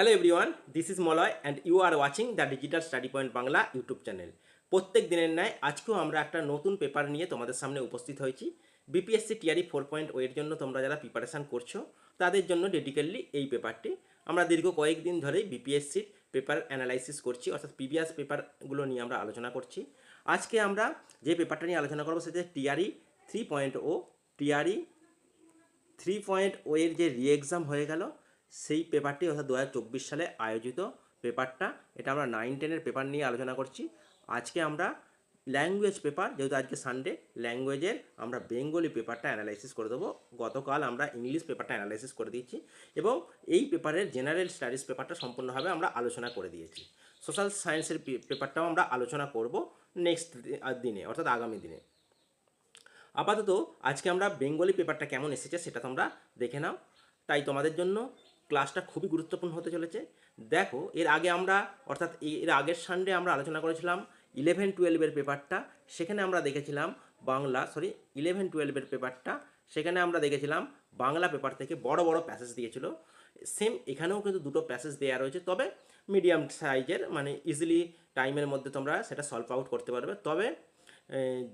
Hello everyone, this is Malay and you are watching the digital study point Bangla YouTube channel. প্রত্যেক দিনের ন্যায় আজকেও আমরা একটা নতুন পেপার নিয়ে তোমাদের সামনে উপস্থিত হয়েছি। বিপিএসসি টিআরই 4.0 এর জন্য তোমরা যারা প্রিপারেশান করছো তাদের জন্য ডেডিকেটলি এই পেপারটি। আমরা দীর্ঘ কয়েকদিন ধরেই বিপিএসসির পেপার অ্যানালাইসিস করছি, অর্থাৎ প্রিভিয়াস পেপারগুলো নিয়ে আমরা আলোচনা করছি। আজকে আমরা যে পেপারটা নিয়ে আলোচনা করবো সেটা টিআরই 3.0। টিআরই 3.0 এর যে রি এক্সাম হয়ে গেল সেই পেপারটি, অর্থাৎ 2024 সালে আয়োজিত পেপারটা, এটা আমরা 9-10-এর পেপার নিয়ে আলোচনা করছি। আজকে আমরা ল্যাঙ্গুয়েজ পেপার, যেহেতু আজকে সানডে, ল্যাঙ্গুয়েজের আমরা বেঙ্গলি পেপারটা অ্যানালাইসিস করে দেবো। গতকাল আমরা ইংলিশ পেপারটা অ্যানালাইসিস করে দিয়েছি এবং এই পেপারের জেনারেল স্টাডিজ পেপারটা সম্পূর্ণভাবে আমরা আলোচনা করে দিয়েছি। সোশ্যাল সায়েন্সের পেপারটাও আমরা আলোচনা করব নেক্সট দিনে, অর্থাৎ আগামী দিনে। আপাতত আজকে আমরা বেঙ্গলি পেপারটা কেমন এসেছে সেটা তোমরা দেখে নাও। তাই তোমাদের জন্য ক্লাসটা খুবই গুরুত্বপূর্ণ হতে চলেছে। দেখো, এর আগে আমরা, অর্থাৎ এর আগের সানডে আমরা আলোচনা করেছিলাম 11-12-এর পেপারটা। সেখানে আমরা দেখেছিলাম বাংলা, 11-12-এর পেপারটা, সেখানে আমরা দেখেছিলাম বাংলা পেপার থেকে বড় বড় প্যাসেজ দিয়েছিল। সেম এখানেও কিন্তু দুটো প্যাসেজ দেওয়া রয়েছে, তবে মিডিয়াম সাইজের, মানে ইজিলি টাইমের মধ্যে তোমরা সেটা সলভ আউট করতে পারবে। তবে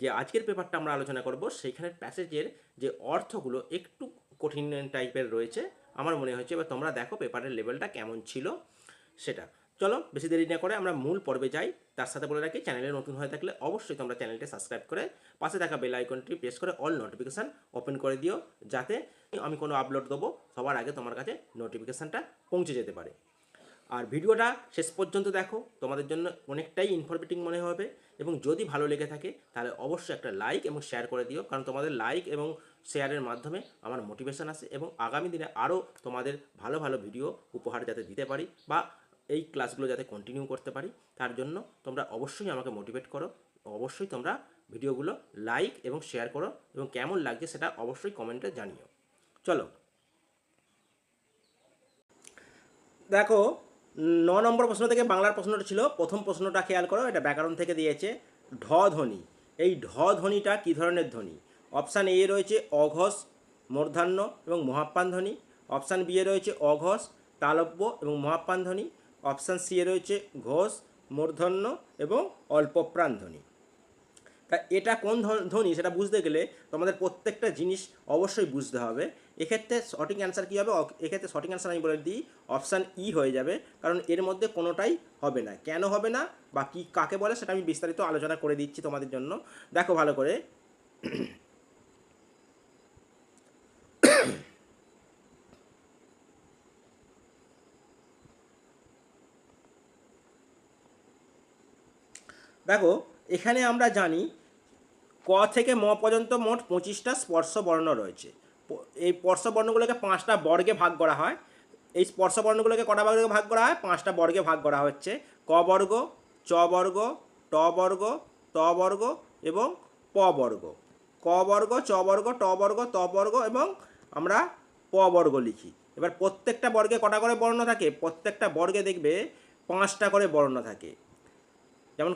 যে আজকের পেপারটা আমরা আলোচনা করব সেইখানের প্যাসেজের যে অর্থগুলো একটু কঠিন টাইপের রয়েছে আমার মনে হচ্ছে। এবার তোমরা দেখো পেপারের লেভেলটা কেমন ছিল সেটা। চলো বেশি দেরি না করে আমরা মূল পর্বে যাই। তার সাথে বলে রাখি, চ্যানেলে নতুন হয়ে থাকলে অবশ্যই তোমরা চ্যানেলটি সাবস্ক্রাইব করে পাশে থাকা বেল আইকনটি প্রেস করে অল নোটিফিকেশান ওপেন করে দিও, যাতে আমি কোনো আপলোড দেবো সবার আগে তোমার কাছে নোটিফিকেশানটা পৌঁছে যেতে পারে। আর ভিডিওটা শেষ পর্যন্ত দেখো, তোমাদের জন্য অনেকটাই ইনফরমেটিভ মনে হবে। এবং যদি ভালো লেগে থাকে তাহলে অবশ্যই একটা লাইক এবং শেয়ার করে দিও, কারণ তোমাদের লাইক এবং শেয়ারের মাধ্যমে আমার মোটিভেশন আসে এবং আগামী দিনে আরও তোমাদের ভালো ভালো ভিডিও উপহার যাতে দিতে পারি বা এই ক্লাসগুলো যাতে কন্টিনিউ করতে পারি, তার জন্য তোমরা অবশ্যই আমাকে মোটিভেট করো। অবশ্যই তোমরা ভিডিওগুলো লাইক এবং শেয়ার করো এবং কেমন লাগছে সেটা অবশ্যই কমেন্টে জানিও। চলো দেখো, 9 নম্বর প্রশ্ন থেকে বাংলার প্রশ্নটা ছিল। প্রথম প্রশ্নটা খেয়াল করো, এটা ব্যাকরণ থেকে দিয়েছে। ঢ ধ্বনি, এই ঢ ধ্বনিটা কী ধরনের ধ্বনি? অপশান এ রয়েছে অঘোষ, মূর্ধন্য এবং মহাপ্রাণ ধ্বনি। অপশান বি এ রয়েছে অঘোষ, তালব্য এবং মহাপ্রাণ ধ্বনি। অপশান সি এ রয়েছে ঘোষ, মূর্ধন্য এবং অল্পপ্রাণ ধ্বনি। তা এটা কোন ধ্বনি সেটা বুঝতে গেলে তোমাদের প্রত্যেকটা জিনিস অবশ্যই বুঝতে হবে। এক্ষেত্রে সঠিক অ্যান্সার কী হবে? এক্ষেত্রে সঠিক অ্যান্সার আমি বলে দিই, অপশান ই হয়ে যাবে, কারণ এর মধ্যে কোনোটাই হবে না। কেন হবে না বা কী কাকে বলে সেটা আমি বিস্তারিত আলোচনা করে দিচ্ছি তোমাদের জন্য। দেখো ভালো করে, দেখো এখানে আমরা জানি ক থেকে ম পর্যন্ত মোট 25টা স্পর্শ বর্ণ রয়েছে। এই স্পর্শ বর্ণগুলোকে 5টা বর্গে ভাগ করা হয়। এই স্পর্শ বর্ণগুলোকে কটা বর্গে ভাগ করা হয়? 5টা বর্গে ভাগ করা হচ্ছে। ক বর্গ, চ বর্গ, ট বর্গ, ত বর্গ এবং প বর্গ। ক বর্গ, চ বর্গ, ট বর্গ, ত বর্গ এবং আমরা প বর্গ লিখি। এবার প্রত্যেকটা বর্গে কটা করে বর্ণ থাকে? প্রত্যেকটা বর্গে দেখবে 5টা করে বর্ণ থাকে। যেমন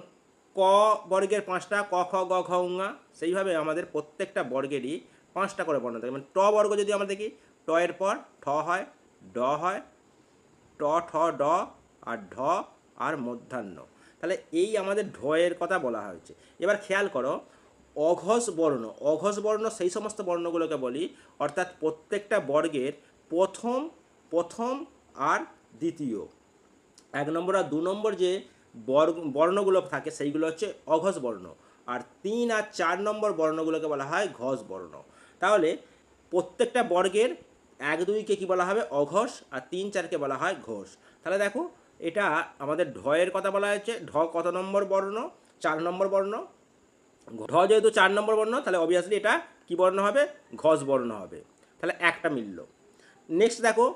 ক বর্গের 5টা, ক খ গ ঘ ঙ। সেইভাবে আমাদের প্রত্যেকটা বর্গেরই 5টা করে বর্ণ থাকে। মানে ট বর্গ যদি আমরা দেখি, ট এর পর ঠ হয়, ড হয়, ট ঠ ড আর ঢ আর মধ্যাহ্ন। তাহলে এই আমাদের ঢয়ের কথা বলা হয়েছে। এবার খেয়াল করো, অঘোষ বর্ণ, অঘোষ বর্ণ সেই সমস্ত বর্ণগুলোকে বলি, অর্থাৎ প্রত্যেকটা বর্গের প্রথম প্রথম আর দ্বিতীয়, 1 নম্বর আর 2 নম্বর যে বর্ণগুলো থাকে সেইগুলো হচ্ছে অঘোষ বর্ণ, আর 3 আর 4 নম্বর বর্ণগুলোকে বলা হয় ঘোষ বর্ণ। তাহলে প্রত্যেকটা বর্গের 1-2কে কী বলা হবে? অঘোষ, আর 3-4কে বলা হয় ঘোষ। তাহলে দেখো, এটা আমাদের ঢয়ের কথা বলা হয়েছে। ঢ কত নম্বর বর্ণ? 4 নম্বর বর্ণ। ঢ যেহেতু 4 নম্বর বর্ণ, তাহলে অবভিয়াসলি এটা কী বর্ণ হবে? ঘোষ বর্ণ হবে। তাহলে একটা মিলল। নেক্সট দেখো,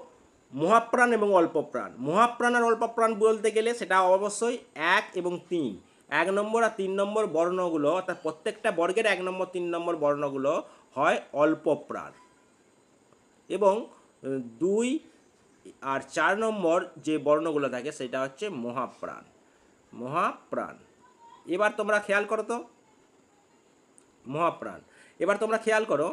মহাপ্রাণ এবং অল্পপ্রাণ। মহাপ্রাণ আর অল্পপ্রাণ বলতে গেলে সেটা অবশ্যই 1 এবং 3, 1 নম্বর আর 3 নম্বর বর্ণগুলো, অর্থাৎ প্রত্যেকটা বর্গের 1 নম্বর 3 নম্বর বর্ণগুলো হয় অল্পপ্রাণ, এবং 2 আর 4 নম্বর যে বর্ণগুলো থাকে সেটা হচ্ছে মহাপ্রাণ, মহাপ্রাণ। এবার তোমরা খেয়াল করো তো, মহাপ্রাণ, এবার তোমরা খেয়াল করো,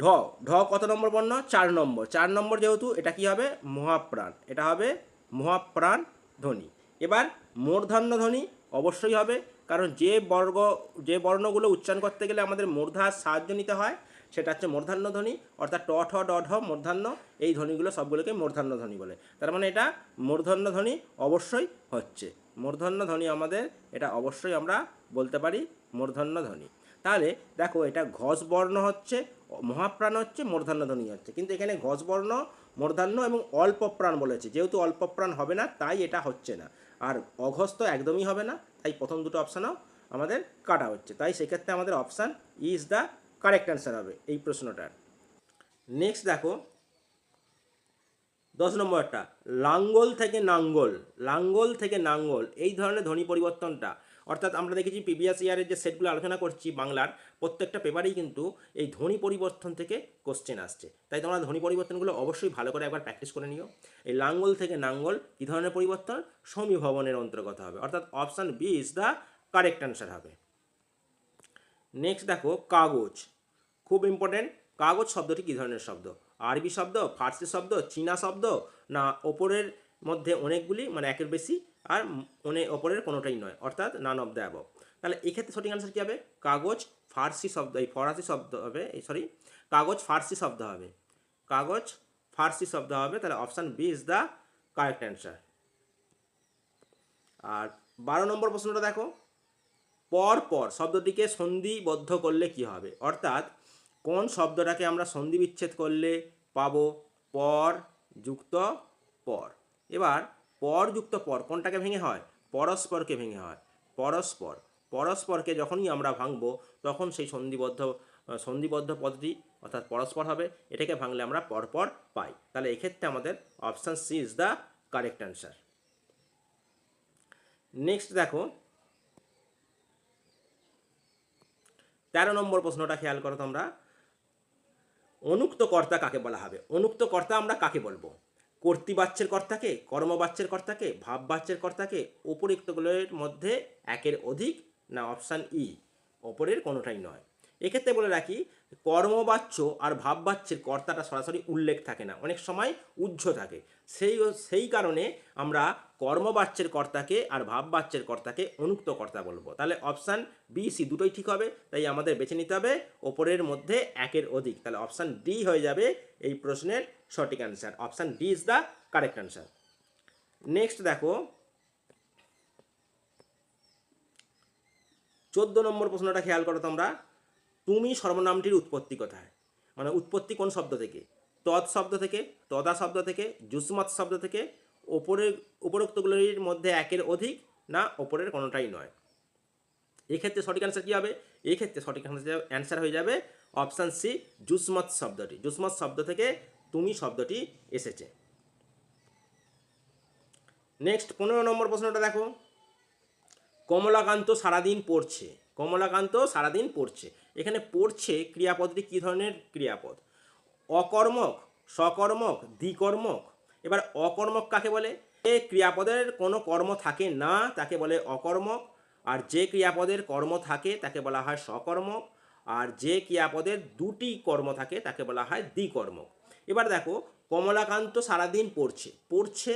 ঢ, ঢ কত নম্বর বর্ণ? 4 নম্বর। 4 নম্বর যেহেতু এটা কি হবে? মহাপ্রাণ, এটা হবে মহাপ্রাণ ধ্বনি। এবার মূর্ধন্য ধ্বনি অবশ্যই হবে, কারণ যে বর্ণগুলো উচ্চারণ করতে গেলে আমাদের মূর্ধার সাহায্য নিতে হয় সেটা হচ্ছে মূর্ধন্য ধ্বনি, অর্থাৎ ট ঠ ড ঢ মূর্ধন্য, এই ধ্বনিগুলো সবগুলোকে মূর্ধন্য ধ্বনি বলে। তার মানে এটা মূর্ধন্য ধ্বনি অবশ্যই হচ্ছে, মূর্ধন্য ধ্বনি আমাদের, এটা অবশ্যই আমরা বলতে পারি মূর্ধন্য ধ্বনি। তাহলে দেখো এটা ঘোষ বর্ণ হচ্ছে, মহাপ্রাণ হচ্ছে, মূর্ধন্য ধ্বনি হচ্ছে, কিন্তু এখানে ঘোষ বর্ণ, মূর্ধন্য এবং অল্প প্রাণ বলেছে, যেহেতু অল্প প্রাণ হবে না তাই এটা হচ্ছে না। আর অঘোষ তো একদমই হবে না, তাই প্রথম দুটো অপশানও আমাদের কাটা হচ্ছে। তাই সেক্ষেত্রে আমাদের option is the correct answer হবে এই প্রশ্নটার। নেক্সট দেখো 10 নম্বরটা, লাঙ্গল থেকে নাঙ্গল, লাঙ্গল থেকে নাঙ্গল, এই ধরনের ধ্বনি পরিবর্তনটা, অর্থাৎ আমরা দেখেছি প্রিভিয়াস ইয়ারের যে সেটগুলো আলোচনা করছি বাংলার, প্রত্যেকটা পেপারেই কিন্তু এই ধ্বনি পরিবর্তন থেকে কোশ্চেন আসছে। তাই তোমরা ধ্বনি পরিবর্তনগুলো অবশ্যই ভালো করে একবার প্র্যাকটিস করে নিও। এই লাঙ্গল থেকে নাঙ্গল কী ধরনের পরিবর্তন? সমীভবনের অন্তর্গত হবে, অর্থাৎ option B is the correct answer হবে। নেক্সট দেখো কাগজ, খুব ইম্পর্টেন্ট। কাগজ শব্দটি কী ধরনের শব্দ? আরবি শব্দ, ফার্সি শব্দ, চীনা শব্দ, না ওপরের মধ্যে অনেকগুলি, মানে একের বেশি, আর ওপরের কোনোটাই নয়, অর্থাৎ নান অফ দ্য অ্যাবভ। তাহলে এক্ষেত্রে সঠিক আনসার কী হবে? কাগজ ফার্সি শব্দ, এই ফরাসি শব্দ হবে, কাগজ ফার্সি শব্দ হবে, কাগজ ফার্সি শব্দ হবে। তাহলে option B is the correct answer. আর 12 নম্বর প্রশ্নটা দেখো, পর পর শব্দটিকে সন্ধিবদ্ধ করলে কি হবে? অর্থাৎ কোন শব্দটাকে আমরা সন্ধি বিচ্ছেদ করলে পাবো পর যুক্ত পর। এবার পর যুক্ত পর কোনটাকে ভেঙে হয়? পরস্পরকে ভেঙে হয়, পরস্পর। পরস্পরকে যখনই আমরা ভাঙবো তখন সেই সন্ধিবদ্ধ পদটি অর্থাৎ পরস্পর হবে, এটাকে ভাঙলে আমরা পরপর পাই। তাহলে এক্ষেত্রে আমাদের option C is the correct answer. Next দেখো 13 নম্বর প্রশ্নটা খেয়াল করো তোমরা, অনুক্ত কর্তা কাকে বলা হবে? অনুক্ত কর্তা আমরা কাকে বলবো? কর্তৃবাচ্যের কর্তাকে, কর্মবাচ্যের কর্তাকে, ভাববাচ্যের কর্তাকে, উপরিক্তগুলোর মধ্যে একের অধিক, না অপশান ই ওপরের কোনোটাই নয়। এক্ষেত্রে বলে রাখি, কর্মবাচ্য আর ভাববাচ্যের কর্তাটা সরাসরি উল্লেখ থাকে না, অনেক সময় উহ্য থাকে। সেই কারণে আমরা কর্মবাচ্যের কর্তাকে আর ভাববাচ্যের কর্তাকে অনুক্ত কর্তা বলবো। তাহলে অপশান বি সি দুটোই ঠিক হবে, তাই আমাদের বেছে নিতে হবে ওপরের মধ্যে একের অধিক। তাহলে অপশান ডি হয়ে যাবে এই প্রশ্নের সঠিক answer, option D is the correct answer. Next দেখো 14 নম্বর প্রশ্নটা খেয়াল করো তোমরা, তুমি সর্বনামটির উৎপত্তি কোথায়? মানে উৎপত্তি কোন শব্দ থেকে? তৎ শব্দ থেকে, তদা শব্দ থেকে, যুষ্মৎ শব্দ থেকে, উপরোক্তগুলির মধ্যে একের অধিক, না ওপরের কোনোটাই নয়। এক্ষেত্রে সঠিক অ্যান্সার কী হবে? এক্ষেত্রে সঠিক অ্যান্সার হয়ে যাবে অপশান সি, যুষ্মৎ শব্দটি। যুষ্মৎ শব্দ থেকে তুমি শব্দটি এসেছে। নেক্সট 15 নম্বর প্রশ্নটা দেখো, কমলাকান্ত সারাদিন পড়ছে, কমলাকান্ত সারাদিন পড়ছে, এখানে পড়ছে ক্রিয়াপদটি কী ধরনের ক্রিয়াপদ? অকর্মক, সকর্মক, দ্বিকর্মক। এবার অকর্মক কাকে বলে? যে ক্রিয়াপদের কোনো কর্ম থাকে না তাকে বলে অকর্মক, আর যে ক্রিয়াপদের কর্ম থাকে তাকে বলা হয় সকর্মক, আর যে ক্রিয়াপদের দুটি কর্ম থাকে তাকে বলা হয় দ্বিকর্মক। এবার দেখো কমলাকান্ত সারাদিন পড়ছে, পড়ছে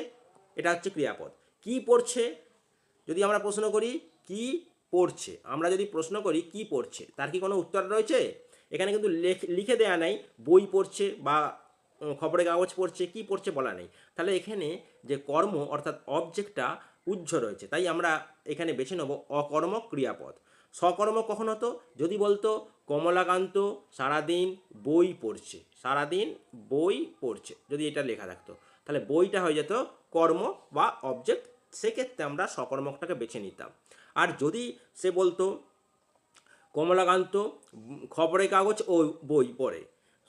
এটা হচ্ছে ক্রিয়াপদ। কি পড়ছে? যদি আমরা প্রশ্ন করি কি পড়ছে, আমরা যদি প্রশ্ন করি কি পড়ছে, তার কি কোনো উত্তর রয়েছে? এখানে কিন্তু লিখে দেয়া নাই বই পড়ছে বা খবরের কাগজ পড়ছে, কি পড়ছে বলা নেই। তাহলে এখানে যে কর্ম অর্থাৎ অবজেক্টটা উহ্য রয়েছে, তাই আমরা এখানে বেছে নেব অকর্মক ক্রিয়াপদ। সকর্মক কখন হতো? যদি বলতো কমলাকান্ত সারাদিন বই পড়ছে, সারাদিন বই পড়ছে, যদি এটা লেখা থাকতো তাহলে বইটা হয়ে যেত কর্ম বা অবজেক্ট, সেক্ষেত্রে আমরা সকর্মকটাকে বেছে নিতাম। আর যদি সে বলতো কমলাকান্ত খবরের কাগজ ও বই পড়ে,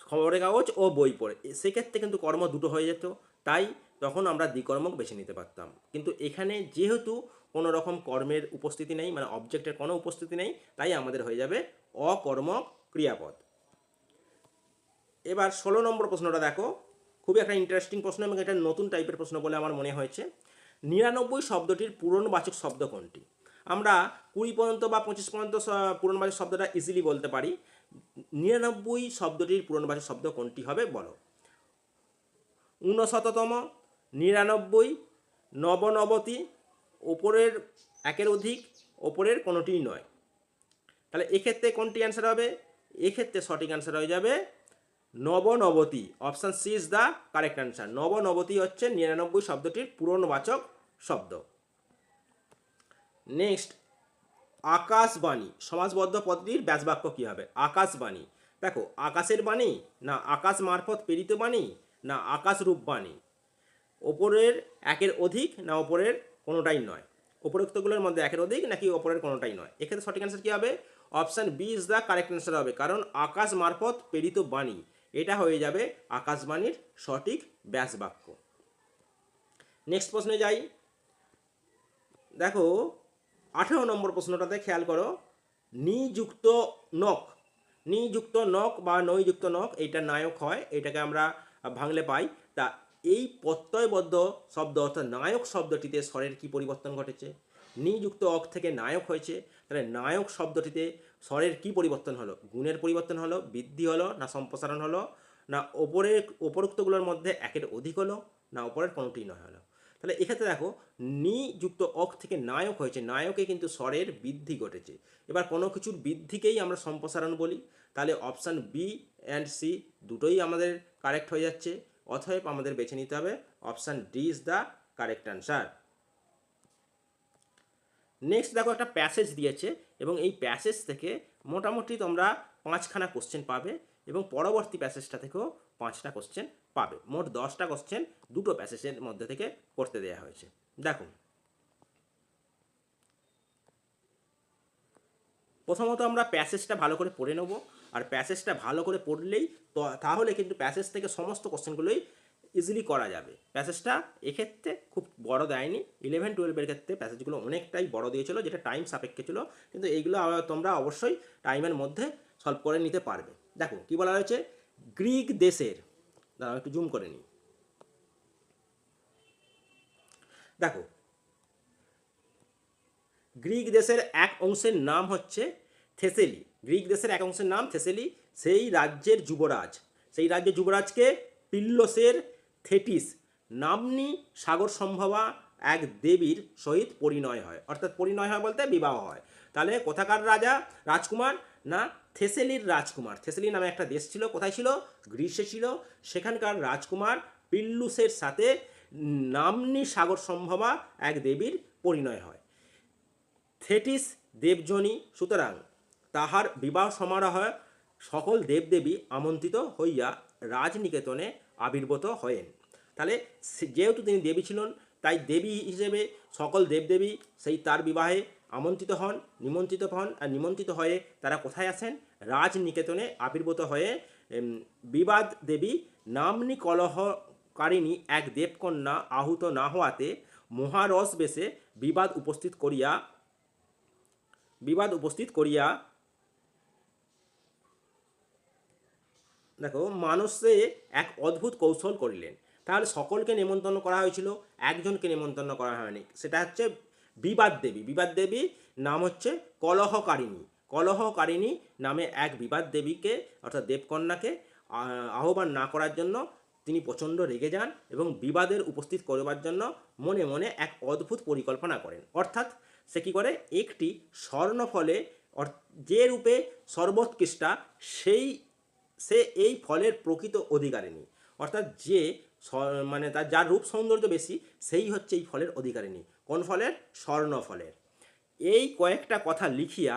খবরের কাগজ ও বই পড়ে, সেক্ষেত্রে কিন্তু কর্ম দুটো হয়ে যেত, তাই তখন আমরা দ্বিকর্মক বেছে নিতে পারতাম। কিন্তু এখানে যেহেতু কোনো রকম কর্মের উপস্থিতি নেই, মানে অবজেক্টের কোনো উপস্থিতি নেই, তাই আমাদের হয়ে যাবে অকর্মক ক্রিয়াপদ। এবার 16 নম্বর প্রশ্নটা দেখো, খুবই একটা ইন্টারেস্টিং প্রশ্ন এবং এটা নতুন টাইপের প্রশ্ন বলে আমার মনে হয়েছে। 99 শব্দটির পূরণবাচক শব্দ কোনটি? আমরা 20 পর্যন্ত বা 25 পর্যন্ত পূরণবাচক শব্দটা ইজিলি বলতে পারি, নিরানব্বই শব্দটির পূরণবাচক শব্দ কোনটি হবে বলো। 59তম, 99, নবনবতি, ওপরের একের অধিক, ওপরের কোনোটিই নয়। তাহলে এক্ষেত্রে কোনটি অ্যান্সার হবে? এক্ষেত্রে সঠিক অ্যান্সার হয়ে যাবে নবনবতি। Option C is the correct answer. নবনবতি হচ্ছে 99 শব্দটির পূরণবাচক শব্দ। নেক্সট, আকাশবাণী সমাসবদ্ধ পদটির ব্যাসবাক্য কী হবে? আকাশবাণী, দেখো আকাশের বাণী, না আকাশ মারফত প্রেরিত বাণী, না আকাশরূপ বাণী, ওপরের একের অধিক, না ওপরের কোনোটাই নয়। উপরোক্তগুলোর মধ্যে একের অধিক নাকি ওপরের কোনোটাই নয়। এক্ষেত্রে সঠিক অ্যান্সার কী হবে? Option B is the correct answer হবে, কারণ আকাশ মারফত প্রেরিত বাণী, এটা হয়ে যাবে আকাশবাণীর সঠিক ব্যাসবাক্য। নেক্সট প্রশ্নে যাই। দেখো 18 নম্বর প্রশ্নটাতে খেয়াল করো, নিযুক্ত নখ, নিযুক্ত নখ বা নৈযুক্ত নখ, এইটা নায়ক হয়, এটাকে আমরা ভাঙলে পাই। তা এই প্রত্যয়বদ্ধ শব্দ অর্থাৎ নায়ক শব্দটিতে স্বরের কি পরিবর্তন ঘটেছে? নিযুক্ত অক থেকে নায়ক হয়েছে, তাহলে নায়ক শব্দটিতে স্বরের কি পরিবর্তন হলো? গুণের পরিবর্তন হলো, বৃদ্ধি হলো, না সম্প্রসারণ হলো, না উপরোক্তগুলোর মধ্যে একের অধিক হলো, না ওপরের কোনোটি নয় হলো। তাহলে এক্ষেত্রে দেখো নিযুক্ত অক থেকে নায়ক হয়েছে, নায়কে কিন্তু স্বরের বৃদ্ধি ঘটেছে। এবার কোনো কিছুর বৃদ্ধিকেই আমরা সম্প্রসারণ বলি, তাহলে অপশান বি অ্যান্ড সি দুটোই আমাদের কারেক্ট হয়ে যাচ্ছে। অতএব আমাদের বেছে নিতে হবে option D is the correct answer. Next দেখো একটা প্যাসেজ দিয়েছে এবং এই প্যাসেজ থেকে মোটামুটি তোমরা 5খানা কোশ্চেন পাবে এবং পরবর্তী প্যাসেজটা থেকেও 5টা কোশ্চেন পাবে। মোট 10টা কোশ্চেন দুটো প্যাসেজের মধ্যে থেকে করতে দেওয়া হয়েছে। দেখো প্রথমত আমরা প্যাসেজটা ভালো করে পড়ে নেব, আর প্যাসেজটা ভালো করে পড়লেই তাহলে কিন্তু প্যাসেজ থেকে সমস্ত কোশ্চেনগুলোই ইজিলি করা যাবে। প্যাসেজটা এক্ষেত্রে খুব বড় দেয়নি, 11-12 ক্ষেত্রে প্যাসেজগুলো অনেকটাই বড় দিয়েছিল, যেটা টাইম সাপেক্ষে ছিল, কিন্তু এইগুলো তোমরা অবশ্যই টাইমের মধ্যে সলভ করে নিতে পারবে। দেখো কি বলা হয়েছে, গ্রিক দেশের, দাঁড়াও একটু জুম করে নিই। দেখো গ্রিক দেশের এক অংশের নাম হচ্ছে থেসেলি, গ্রিক দেশের এক অংশের নাম থেসেলি, সেই রাজ্যের যুবরাজ, সেই রাজ্যের যুবরাজকে পিল্লোসের থেটিস নাম্নী সাগর সম্ভবা এক দেবীর সহিত পরিণয় হয়, অর্থাৎ পরিণয় হয় বলতে বিবাহ হয়। তাহলে কোথাকার রাজা রাজকুমার? না থেসেলির রাজকুমার। থেসেলি নামে একটা দেশ ছিল, কোথায় ছিল? গ্রিসে ছিল। সেখানকার রাজকুমার পিল্লুসের সাথে নাম্নী সাগর সম্ভবা এক দেবীর পরিণয় হয়। থেটিস দেবজনী, সুতরাং তাহার বিবাহ সমারোহে সকল দেবদেবী আমন্ত্রিত হইয়া রাজনিকেতনে আবির্ভূত হয়েন। তাহলে যেহেতু তিনি দেবী ছিলেন, তাই দেবী হিসেবে সকল দেবদেবী সেই তার বিবাহে আমন্ত্রিত হন, নিমন্ত্রিত হন, আর নিমন্ত্রিত হয়ে তারা কোথায় আসেন? রাজনিকেতনে আবির্ভূত হয়ে বিবাদ দেবী নাম্নী কলহকারিণী এক দেবকন্যা আহুত না হওয়াতে মহারস বেশে বিবাদ উপস্থিত করিয়া দেখো মানুষে এক অদ্ভুত কৌশল করিলেন। তাহলে সকলকে নেমন্তন্ন করা হয়েছিল, একজনকে নেমন্তন্ন করা হয়নি, সেটা হচ্ছে বিবাদ দেবী। বিবাদ দেবী নাম হচ্ছে কলহকারিণী। কলহকারিণী নামে এক বিবাদ দেবীকে অর্থাৎ দেবকন্যাকে আহ্বান না করার জন্য তিনি প্রচণ্ড রেগে যান এবং বিবাদের উপস্থিত করবার জন্য মনে মনে এক অদ্ভুত পরিকল্পনা করেন। অর্থাৎ সে কী করে, একটি স্বর্ণফলে যে রূপে সর্বোৎকৃষ্টা সে এই ফলের প্রকৃত অধিকারিণী, অর্থাৎ যে মানে তার যার রূপ সৌন্দর্য বেশি সেই হচ্ছে এই ফলের অধিকারিণী। কোন ফলের? স্বর্ণ ফলের। এই কয়েকটা কথা লিখিয়া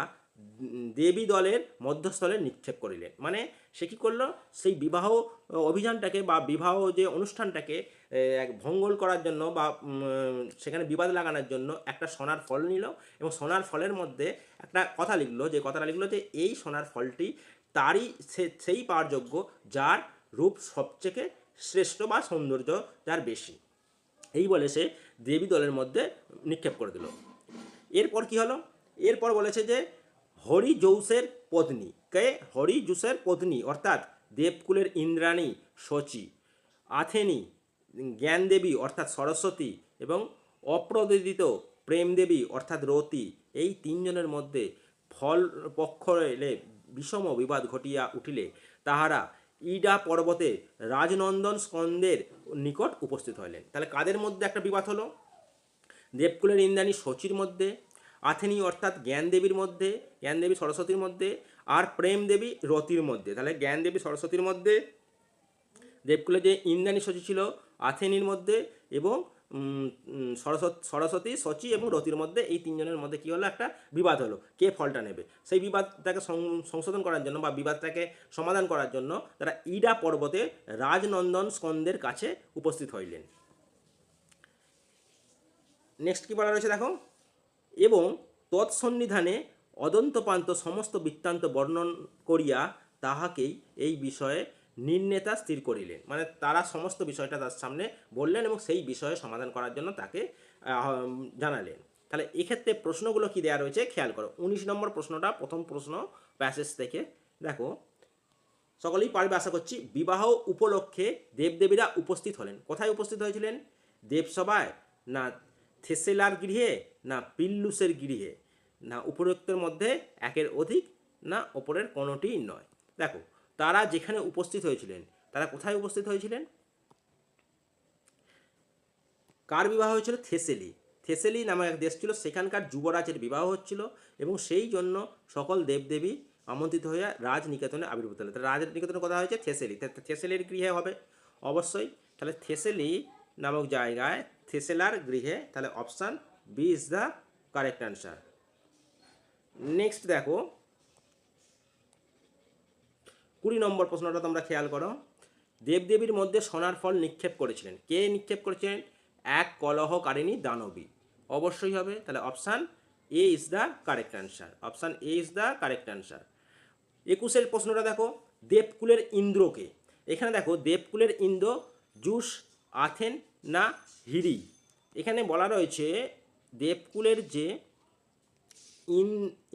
দেবী দলের মধ্যস্থলে নিক্ষেপ করিলেন। মানে সে কী করলো, সেই বিবাহ অভিযানটাকে বা বিবাহ যে অনুষ্ঠানটাকে ভঙ্গল করার জন্য বা সেখানে বিবাদ লাগানোর জন্য একটা সোনার ফল নিল এবং সোনার ফলের মধ্যে একটা কথা লিখলো, যে কথাটা লিখলো যে এই সোনার ফলটি তারই সেই পাওয়ার যোগ্য যার রূপ সবচেয়ে শ্রেষ্ঠ বা সৌন্দর্য যার বেশি, এই বলে সে দেবী দলের মধ্যে নিক্ষেপ করে দিল। এরপর কি হলো? এরপর বলেছে যে হরিজৌসের পত্নী, কে? হরিজুসের পত্নী অর্থাৎ দেবকুলের ইন্দ্রাণী শচী, আথেনি জ্ঞানদেবী অর্থাৎ সরস্বতী এবং অপ্রদিত প্রেমদেবী অর্থাৎ রতি, এই তিনজনের মধ্যে ফল পক্ষ এলে বিষম বিবাদ ঘটিয়া উঠিলে তাহারা ইডা পর্বতে রাজনন্দন স্কন্দের নিকট উপস্থিত হইলেন। তাহলে কাদের মধ্যে একটা বিবাদ হলো? দেবকুলের ইন্দ্রাণী শচীর মধ্যে, আথেনি অর্থাৎ জ্ঞান দেবীর মধ্যে, জ্ঞান দেবী সরস্বতীর মধ্যে, আর প্রেম দেবী রতির মধ্যে। তাহলে জ্ঞান দেবী সরস্বতীর মধ্যে, দেবকুলে যে ইন্দ্রাণী শচী ছিল আথেনির মধ্যে, এবং সরস্বতী শচী এবং রতির মধ্যে, এই তিনজনের মধ্যে কী হলো? একটা বিবাদ হলো, কে ফলটা নেবে। সেই বিবাদটাকে সংশোধন করার জন্য বা বিবাদটাকে সমাধান করার জন্য তারা ইডা পর্বতে রাজনন্দন স্কন্দের কাছে উপস্থিত হইলেন। নেক্সট কী বলা রয়েছে দেখো, এবং তৎসন্নিধানে অদন্তপান্ত সমস্ত বৃত্তান্ত বর্ণন করিয়া তাহাকেই এই বিষয়ে নির্ণেতা স্থির করিলেন। মানে তারা সমস্ত বিষয়টা তার সামনে বললেন এবং সেই বিষয়ে সমাধান করার জন্য তাকে জানালেন। তাহলে এক্ষেত্রে প্রশ্নগুলো কি দেওয়া রয়েছে খেয়াল করো। 19 নম্বর প্রশ্নটা প্রথম প্রশ্ন প্যাসেজ থেকে দেখো, সকলেই পারবে আশা করছি। বিবাহ উপলক্ষে দেবদেবীরা উপস্থিত হলেন। কোথায় উপস্থিত হয়েছিলেন? দেবসভায়, না থেসেলার গৃহে, না পিল্লুসের গৃহে, না উপরোক্তের মধ্যে একের অধিক, না ওপরের কোনোটিই নয়। দেখো, তারা যেখানে উপস্থিত হয়েছিলেন, তারা কোথায় উপস্থিত হয়েছিলেন? কার বিবাহ হয়েছিল? থেসেলি। থেসেলি নামক এক দেশ ছিল, সেখানকার যুবরাজের বিবাহ হচ্ছিল এবং সেই জন্য সকল দেবদেবী আমন্ত্রিত হয়ে রাজনিকেতনে আবির্ভূত হলেন। তাহলে রাজনিকেতনে কথা হয়েছে থেসেলি, থেসেলির গৃহে হবে অবশ্যই। তাহলে থেসেলি নামক জায়গায় থেসেলার গৃহে, তাহলে option B is the correct answer. Next দেখো 20 নম্বর প্রশ্নটা তোমরা খেয়াল করো। দেবদেবীর মধ্যে সোনার ফল নিক্ষেপ করেছিলেন। কে নিক্ষেপ করেছিলেন? এক কলহকারিণী দানবী। অবশ্যই হবে, তাহলে option A is the correct answer. Option A is the correct answer. 21 প্রশ্নটা দেখো, দেবকুলের ইন্দ্রকে। এখানে দেখো দেবকুলের ইন্দ্র জুস, আথেন, না হিরি। এখানে বলা রয়েছে দেবকুলের যে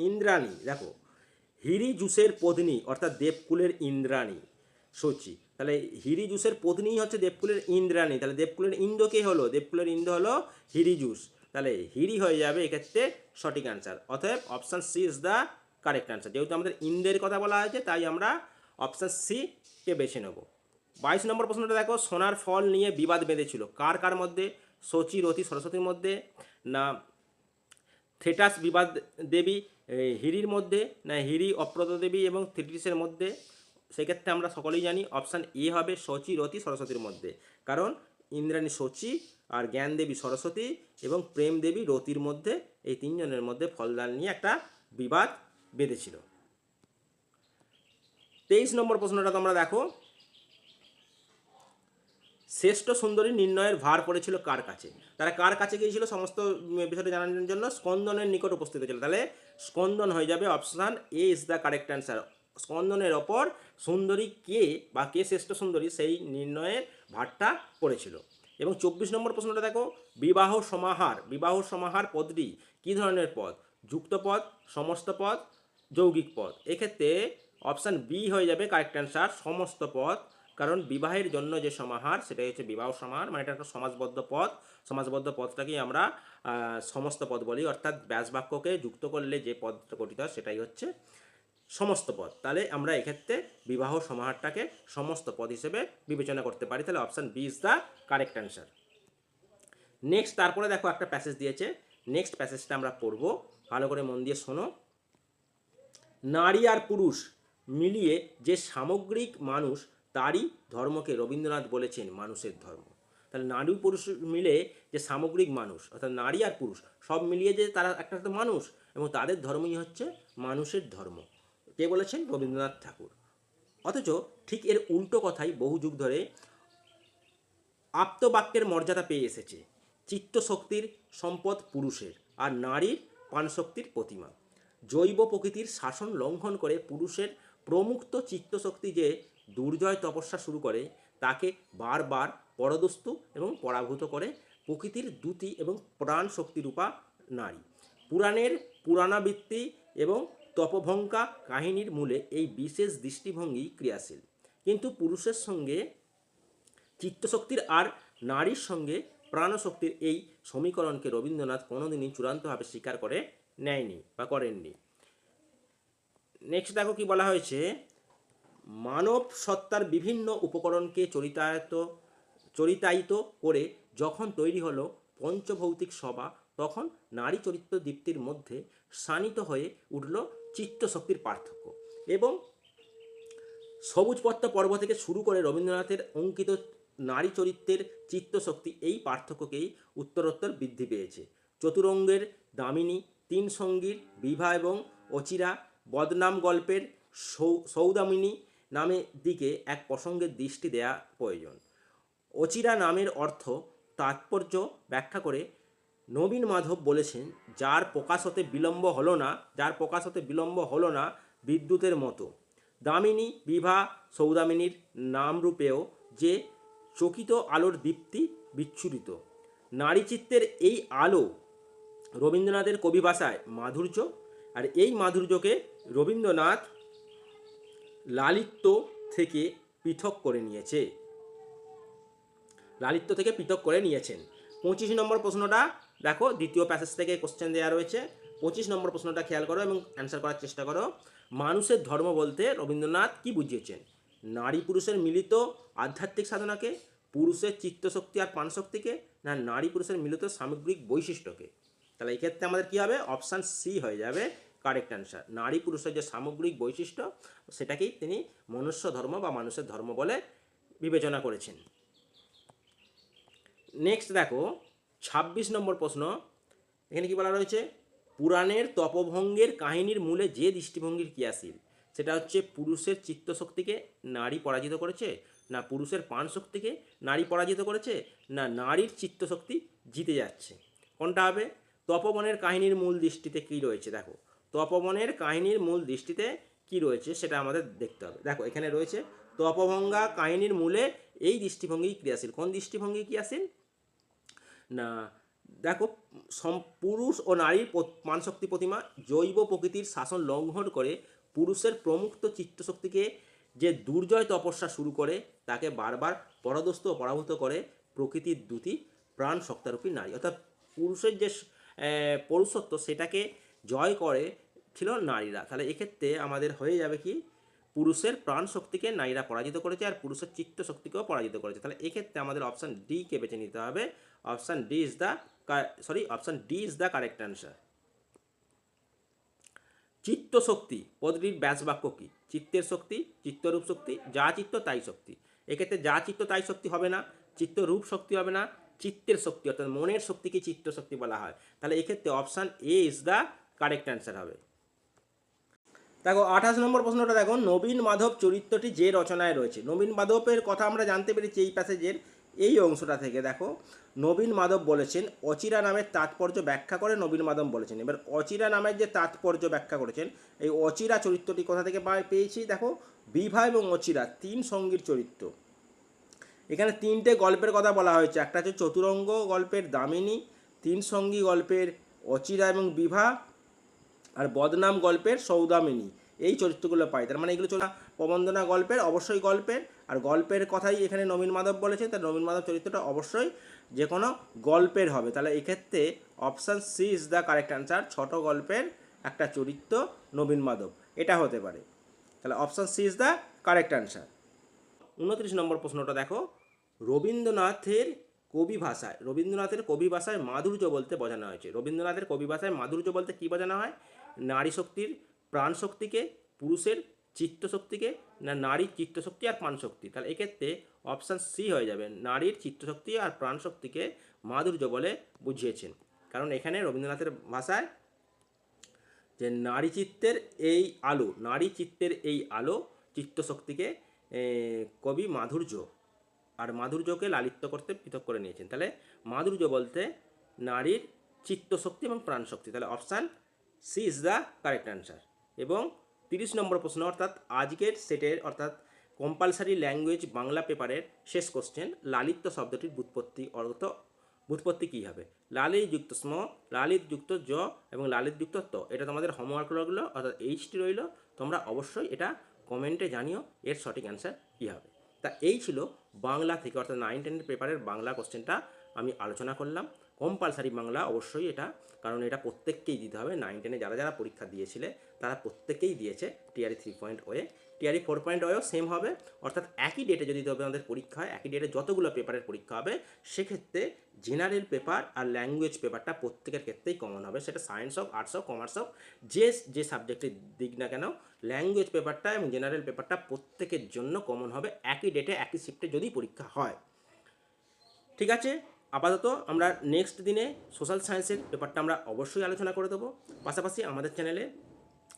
ইন্দ্রাণী, দেখো হিরি জুসের পত্নী অর্থাৎ দেবকুলের ইন্দ্রাণী শচী। তাহলে হিরি জুসের পত্নী হচ্ছে দেবকুলের ইন্দ্রাণী। তাহলে দেবকুলের ইন্দ্র কে হলো? দেবকুলের ইন্দ্র হলো হিরি জুস। তাহলে হিরি হয়ে যাবে এক্ষেত্রে সঠিক অ্যান্সার। অতএব option C is the correct answer. যেহেতু আমাদের ইন্দ্রের কথা বলা হয়েছে তাই আমরা অপশান সি কে বেছে নেব। 22 নম্বর প্রশ্নটা দেখো, সোনার ফল নিয়ে বিবাদ বেঁধেছিল কার কার মধ্যে? শচী, রতি, সরস্বতীর মধ্যে, না থেটাস বিবাদ দেবী হিরির মধ্যে, না হিরি অপ্রদ দেবী এবং থেটিসের মধ্যে? সেক্ষেত্রে আমরা সকলেই জানি অপশান এ হবে শচী, রতি, সরস্বতীর মধ্যে। কারণ ইন্দ্রাণী শচী আর জ্ঞান দেবী সরস্বতী এবং প্রেম দেবী রতির মধ্যে, এই তিনজনের মধ্যে ফলদান নিয়ে একটা বিবাদ বেঁধেছিল। 23 নম্বর প্রশ্নটা তোমরা দেখো, শ্রেষ্ঠ সুন্দরী নির্ণয়ের ভার পড়েছিল কার কাছে? তারা কার কাছে গিয়েছিল সমস্ত বিষয়টা জানানোর জন্য? স্কন্দনের নিকট উপস্থিত হয়েছিল। তাহলে স্কন্দন হয়ে যাবে, option A is the correct answer. স্কন্দনের ওপর সুন্দরী কে বা কে শ্রেষ্ঠ সুন্দরী সেই নির্ণয়ের ভারটা পড়েছিল। এবং 24 নম্বর প্রশ্নটা দেখো, বিবাহ সমাহার। বিবাহ সমাহার পদটি কী ধরনের পদ? যুক্ত পদ, সমস্ত পদ, যৌগিক পদ? এক্ষেত্রে অপশান বি হয়ে যাবে কারেক্ট অ্যান্সার, সমস্ত পদ। কারণ বিবাহের জন্য যে সমাহার সেটাই হচ্ছে বিবাহ সমাহার, মানে এটা একটা সমাজবদ্ধ পদ। সমাজবদ্ধ পদটাকেই আমরা সমস্ত পদ বলি, অর্থাৎ ব্যাস বাক্যকে যুক্ত করলে যে পদটা গঠিত হয় সেটাই হচ্ছে সমস্ত পদ। তাহলে আমরা এক্ষেত্রে বিবাহ সমাহারটাকে সমস্ত পদ হিসেবে বিবেচনা করতে পারি। তাহলে option B is the correct answer. Next তারপরে দেখো একটা প্যাসেজ দিয়েছে, নেক্সট প্যাসেজটা আমরা পড়ব, ভালো করে মন দিয়ে শোনো। নারী আর পুরুষ মিলিয়ে যে সামগ্রিক মানুষ, তারই ধর্মকে রবীন্দ্রনাথ বলেছেন মানুষের ধর্ম। তাহলে নারী পুরুষ মিলে যে সামগ্রিক মানুষ, অর্থাৎ নারী আর পুরুষ সব মিলিয়ে যে তারা একটা মানুষ এবং তাদের ধর্মই হচ্ছে মানুষের ধর্ম, কে বলেছেন? রবীন্দ্রনাথ ঠাকুর। অথচ ঠিক এর উল্টো কথাই বহু যুগ ধরে আপ্তবাক্যের মর্যাদা পেয়ে এসেছে। চিত্তশক্তির সম্পদ পুরুষের আর নারীর প্রাণশক্তির প্রতিমা। জৈব প্রকৃতির শাসন লঙ্ঘন করে পুরুষের প্রমুক্ত চিত্তশক্তি যে দুর্জয় তপস্যা শুরু করে, তাকে বারবার পরদস্তু এবং পরাভূত করে প্রকৃতির দ্যুতি এবং প্রাণ শক্তিরূপা নারী। পুরাণের পুরাণাবৃত্তি এবং তপভঙ্কা কাহিনীর মূলে এই বিশেষ দৃষ্টিভঙ্গি ক্রিয়াশীল। কিন্তু পুরুষের সঙ্গে চিত্তশক্তির আর নারীর সঙ্গে প্রাণশক্তির এই সমীকরণকে রবীন্দ্রনাথ কোনোদিনই চূড়ান্তভাবে স্বীকার করে নেয়নি বা করেননি। নেক্সট দেখো কি বলা হয়েছে, মানব সত্তার বিভিন্ন উপকরণকে চরিতায়িত করে যখন তৈরি হলো পঞ্চভৌতিক সভা, তখন নারী চরিত্র দীপ্তির মধ্যে শানিত হয়ে উঠল চিত্তশক্তির পার্থক্য। এবং সবুজ পত্তা পর্ব থেকে শুরু করে রবীন্দ্রনাথের অঙ্কিত নারী চরিত্রের চিত্তশক্তি এই পার্থক্যকেই উত্তরোত্তর বৃদ্ধি পেয়েছে। চতুরঙ্গের দামিনী, তিন সঙ্গীর বিভা এবং অচিরা, বদনাম গল্পের সৌদামিনী নামের দিকে এক প্রসঙ্গের দৃষ্টি দেয়া প্রয়োজন। অচিরা নামের অর্থ তাৎপর্য ব্যাখ্যা করে নবীন মাধব বলেছেন, যার প্রকাশ হতে বিলম্ব হলো না বিদ্যুতের মতো। দামিনী, বিভা, সৌদামিনীর নামরূপেও যে চকিত আলোর দীপ্তি বিচ্ছুরিত। নারীচিত্তের এই আলো রবীন্দ্রনাথের কবি ভাষায় মাধুর্য, আর এই মাধুর্যকে রবীন্দ্রনাথ লালিত্য থেকে পৃথক করে নিয়েছেন। 25 নম্বর প্রশ্নটা দেখো, দ্বিতীয় প্যাসেজ থেকে কোশ্চেন দেওয়া রয়েছে। 25 নম্বর প্রশ্নটা খেয়াল করো এবং অ্যান্সার করার চেষ্টা করো। মানুষের ধর্ম বলতে রবীন্দ্রনাথ কি বুঝিয়েছেন? নারী পুরুষের মিলিত আধ্যাত্মিক সাধনাকে, পুরুষের চিত্তশক্তি আর প্রাণশক্তিকে, না নারী পুরুষের মিলিত সামগ্রিক বৈশিষ্ট্যকে? তাহলে এই ক্ষেত্রে আমাদের কী হবে? অপশান সি হয়ে যাবে কারেক্ট অ্যান্সার। নারী পুরুষের যে সামগ্রিক বৈশিষ্ট্য সেটাকেই তিনি মনুষ্য ধর্ম বা মানুষের ধর্ম বলে বিবেচনা করেছেন। নেক্সট দেখো 26 নম্বর প্রশ্ন, এখানে কি বলা রয়েছে? পুরাণের তপভঙ্গের কাহিনীর মূলে যে দৃষ্টিভঙ্গির ক্রিয়াশীল, সেটা হচ্ছে পুরুষের চিত্তশক্তিকে নারী পরাজিত করেছে, না পুরুষের প্রাণশক্তিকে নারী পরাজিত করেছে, না নারীর চিত্তশক্তি জিতে যাচ্ছে। কোনটা হবে? তপবনের কাহিনীর মূল দৃষ্টিতে কী রয়েছে? দেখো তপবনের কাহিনীর মূল দৃষ্টিতে কী রয়েছে সেটা আমাদের দেখতে হবে। দেখো এখানে রয়েছে তপভঙ্গা কাহিনীর মূলে এই দৃষ্টিভঙ্গি ক্রিয়াশীল। কোন দৃষ্টিভঙ্গি ক্রিয়াশীল? না দেখো, পুরুষ ও নারীর প্রাণশক্তি প্রতিমা জৈব প্রকৃতির শাসন লঙ্ঘন করে পুরুষের প্রমুক্ত চিত্তশক্তিকে যে দুর্জয় তপস্যা শুরু করে তাকে বারবার পরাদস্ত ও পরাভূত করে প্রকৃতির দূতী প্রাণ সত্তারূপী নারী। অর্থাৎ পুরুষের যে পৌরুষত্ব সেটাকে জয় করে ছিল নারীরা। তাহলে এক্ষেত্রে আমাদের হয়ে যাবে কি, পুরুষের প্রাণ শক্তিকে নারীরা পরাজিত করেছে আর পুরুষের চিত্ত শক্তিকেও পরাজিত করেছে। তাহলে এক্ষেত্রে আমাদের অপশান ডি কে বেছে নিতে হবে। Option D is the correct answer. চিত্ত শক্তি পদটির ব্যাস বাক্য কি? চিত্তের শক্তি, চিত্তরূপ শক্তি, যা চিত্ত তাই শক্তি। এক্ষেত্রে যা চিত্ত তাই শক্তি হবে না, চিত্তরূপ শক্তি হবে না, চিত্তের শক্তি অর্থাৎ মনের শক্তিকে চিত্ত শক্তি বলা হয়। তাহলে এক্ষেত্রে option A is the correct answer হবে। দেখো 28 নম্বর প্রশ্নটা দেখো, নবীন মাধব চরিত্রটি যে রচনায় রয়েছে। নবীন মাধবের কথা আমরা জানতে পেরেছি এই প্যাসেজের এই অংশটা থেকে। দেখো নবীন মাধব বলেছেন, অচিরা নামের তাৎপর্য ব্যাখ্যা করে নবীন মাধব বলেছেন। এবার অচিরা নামের যে তাৎপর্য ব্যাখ্যা করেছেন, এই অচিরা চরিত্রটি কোথা থেকে পেয়েছি? দেখো বিভা এবং অচিরা তিন সঙ্গীর চরিত্র। এখানে তিনটে গল্পের কথা বলা হয়েছে। একটা হচ্ছে চতুরঙ্গ গল্পের দামিনী, তিন সঙ্গী গল্পের অচিরা এবং বিভা, আর বদনাম গল্পের সৌদামিনী। এই চরিত্রগুলো পাই। তার মানে এগুলো প্রবন্ধনা গল্পের, অবশ্যই গল্পের, আর গল্পের কথাই এখানে নবীন মাধব বলেছেন। তার নবীন মাধব চরিত্রটা অবশ্যই যে কোনো গল্পের হবে। তাহলে এক্ষেত্রে option C is the correct answer. ছোট গল্পের একটা চরিত্র নবীন মাধব, এটা হতে পারে। তাহলে option C is the correct answer. 29 নম্বর প্রশ্নটা দেখো, রবীন্দ্রনাথের কবি ভাষায় মাধুর্য বলতে বোঝানো হয়েছে। রবীন্দ্রনাথের কবি ভাষায় মাধুর্য বলতে কী বোঝানো হয়? নারী শক্তির প্রাণ শক্তিকে, পুরুষের চিত্তশক্তিকে, না নারীর চিত্তশক্তি আর প্রাণশক্তি। তাহলে এক্ষেত্রে অপশান সি হয়ে যাবে, নারীর চিত্তশক্তি আর প্রাণশক্তিকে মাধুর্য বলে বুঝিয়েছেন। কারণ এখানে রবীন্দ্রনাথের ভাষায় যে নারী চিত্তের এই আলো চিত্তশক্তিকে কবি মাধুর্যকে লালিত্য করতে পৃথক করে নিয়েছেন। তাহলে মাধুর্য বলতে নারীর চিত্তশক্তি এবং প্রাণশক্তি। তাহলে option C is the correct answer. এবং 30 নম্বর প্রশ্ন, অর্থাৎ আজকের সেটের অর্থাৎ কম্পালসারি ল্যাঙ্গুয়েজ বাংলা পেপারের শেষ কোশ্চেন, লালিত্য শব্দটির ব্যুৎপত্তি কী হবে? লালিত যুক্ত স্ম, লালিত যুক্ত জ এবং লালিত যুক্ত ত। এটা তোমাদের হোমওয়ার্ক রইল, অর্থাৎ এইচটি রইল। তোমরা অবশ্যই এটা কমেন্টে জানিও এর সঠিক অ্যান্সার কী হবে। তা এই ছিল বাংলা থেকে অর্থাৎ 9-10 পেপারের বাংলা কোশ্চেনটা আমি আলোচনা করলাম। কম্পালসারি বাংলা অবশ্যই এটা, কারণ এটা প্রত্যেককেই দিতে হবে। 9 10-এ যারা যারা পরীক্ষা দিয়েছিলে তারা প্রত্যেকেই দিয়েছে টিআরই 3.0। টিআরই 4.0 সেম হবে, অর্থাৎ একই ডেটে যদি তোমাদের পরীক্ষা হয়, একই ডেটে যতগুলো পেপারের পরীক্ষা হবে, সেক্ষেত্রে জেনারেল পেপার আর ল্যাঙ্গুয়েজ পেপারটা প্রত্যেকের ক্ষেত্রেই কমন হবে। সেটা সায়েন্স হোক, আর্টস হোক, কমার্স হোক, যে সাবজেক্টের দিক না কেন, ল্যাঙ্গুয়েজ পেপারটা এবং জেনারেল পেপারটা প্রত্যেকের জন্য কমন হবে একই ডেটে একই শিফটে যদি পরীক্ষা হয়। ঠিক আছে, আপাতত আমরা নেক্সট দিনে সোশ্যাল সায়েন্সের পেপারটা আমরা অবশ্যই আলোচনা করে দেবো। পাশাপাশি আমাদের চ্যানেলে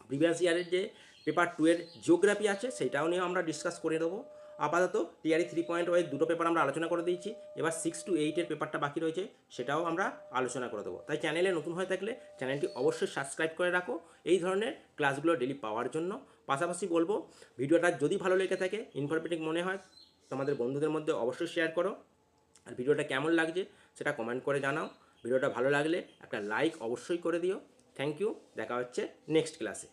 প্রিভিয়াস ইয়ারের যে পেপার 2 এর জিওগ্রাফি আছে সেটাও নিয়ে আমরা ডিসকাস করে দেবো। আপাতত টিআরই 3.0 দুটো পেপার আমরা আলোচনা করে দিয়েছি, এবার 6 to 8 পেপারটা বাকি রয়েছে, সেটাও আমরা আলোচনা করে দেবো। তাই চ্যানেলে নতুন হয়ে থাকলে চ্যানেলটি অবশ্যই সাবস্ক্রাইব করে রাখো এই ধরনের ক্লাসগুলো ডেলি পাওয়ার জন্য। পাশাপাশি বলবো, ভিডিওটা যদি ভালো লেগে থাকে, ইনফরমেটিভ মনে হয়, তোমাদের বন্ধুদের মধ্যে অবশ্যই শেয়ার করো। আর ভিডিওটা কেমন লাগছে সেটা কমেন্ট করে জানাও। ভিডিওটা ভালো লাগলে একটা লাইক অবশ্যই করে দিও। থ্যাংক ইউ, দেখা হচ্ছে নেক্সট ক্লাসে।